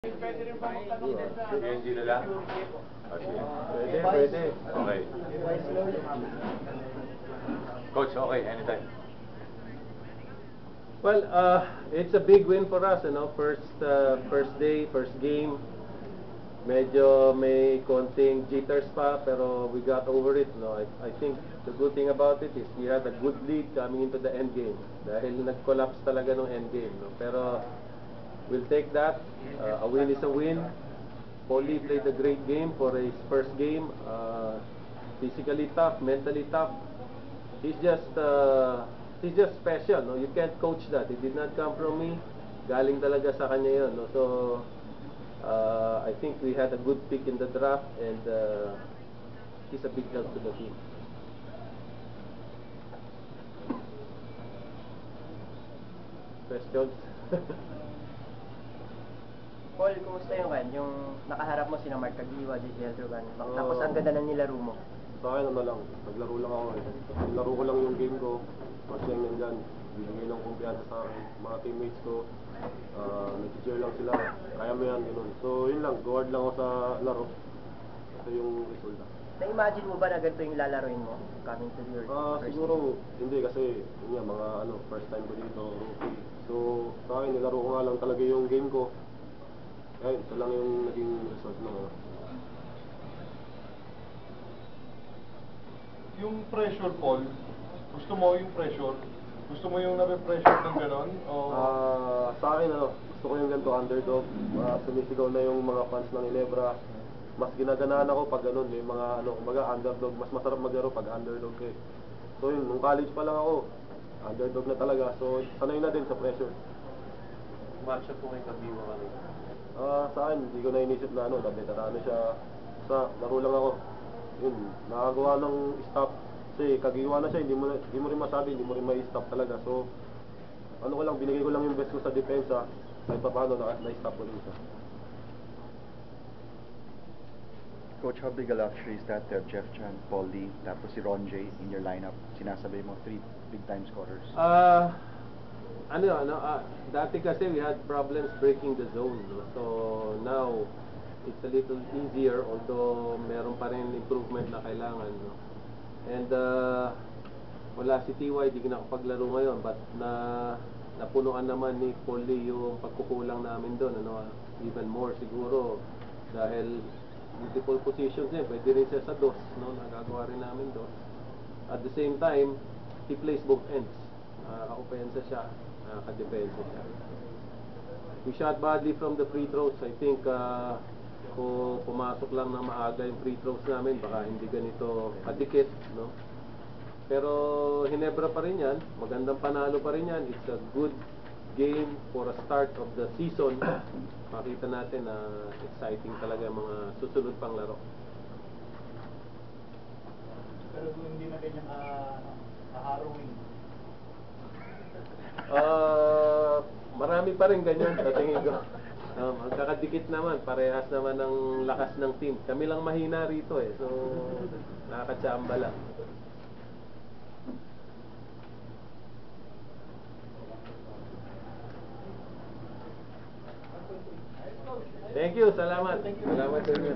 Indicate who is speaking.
Speaker 1: Pwede rin ba magtanong sa
Speaker 2: PNG na lang? Okay.
Speaker 3: Pwede.
Speaker 2: Okay. Coach, okay, anytime.
Speaker 3: Well, it's a big win for us, you know. First day, first game. Medyo may konting jitters pa, pero we got over it. No, I think the good thing about it is we had a good lead coming into the end game. Dahil nag-collapse talaga ng end game. No? Pero we'll take that. A win is a win. Paulie played a great game for his first game. Physically tough, mentally tough. He's just special. No, you can't coach that. It did not come from me. Galing talaga sa kanya yun. No? So I think we had a good pick in the draft, and he's a big help to the team. Questions?
Speaker 4: Paul, kumusta yung nakaharap mo sina Mark Caguioa, JJ Eltroban, tapos ang ganda ng nilaro mo?
Speaker 5: Sa akin naglaro lang ako eh. Nilaro ko lang yung game ko. Coach lang nandyan. Bibigay ng kumpiyansa sa akin. Mga teammates ko, nag-cheer lang sila. Kaya mo yan, ganun. So yun lang, guard lang ako sa laro. Ito yung resulta.
Speaker 4: Na-imagine mo ba na ganito yung lalaroin mo coming to your first
Speaker 5: siguro, hindi kasi yun nga, mga first time ko dito, rookie. So sa akin, nilaro ko nga lang talaga yung game ko. Kaya ito lang yung naging result ng
Speaker 1: yung pressure, Paul, gusto mo yung pressure? Gusto mo yung nabe-pressure ng gano'n?
Speaker 5: Sa akin, gusto ko yung ganito underdog. Sumisigaw na yung mga fans ng Ginebra. Mas ginaganaan ako pag ganun, yung mga kumbaga underdog. Mas masarap maglaro pag underdog eh. So yun, nung college pa lang ako, underdog na talaga. So sanay na din sa pressure.
Speaker 3: Match up po kay Caguioa kanina.
Speaker 5: Sa akin, hindi ko na inisip na veterano siya. Basta, laro lang ako. Yun, nakagawa ng stop. Kasi Caguioa na siya, hindi mo rin masabi, hindi mo rin ma-stop talaga. So, binigay ko lang yung best ko sa depensa. Kahit pa paano, na-stop ko rin siya.
Speaker 6: Coach, how big a luxury is that to have Jeff Chan, Paul Lee, tapos si Ron J in your lineup? Sinasabay mo 3 big-time scorers.
Speaker 3: Dati kasi we had problems breaking the zone. No? So now it's a little easier, although meron pa rin improvement na kailangan. No? And wala si TY, di nakapaglaro ngayon, but napunuan naman ni Paul Lee yung pagkukulang namin doon. Even more siguro dahil multiple positions din, pwede rin siya sa dos, no? Nagagawa rin namin dos. At the same time, he plays both ends. Naka-opensa siya, naka-depensa siya. We shot badly from the free throws. I think kung pumasok lang na maaga yung free throws namin, baka hindi ganito kadikit, no? Pero Ginebra pa rin yan, magandang panalo pa rin yan. It's a good game for a start of the season. Makita natin na exciting talaga yung mga susunod pang laro.
Speaker 1: Pero hindi na ganyan ka-harrowing.
Speaker 3: Marami pa rin ganyan sa tingin ko. Magkakadikit naman, parehas naman ng lakas ng team. Kami lang mahina rito eh, so nakakatsamba lang. Thank you, salamat. Salamat sa inyo.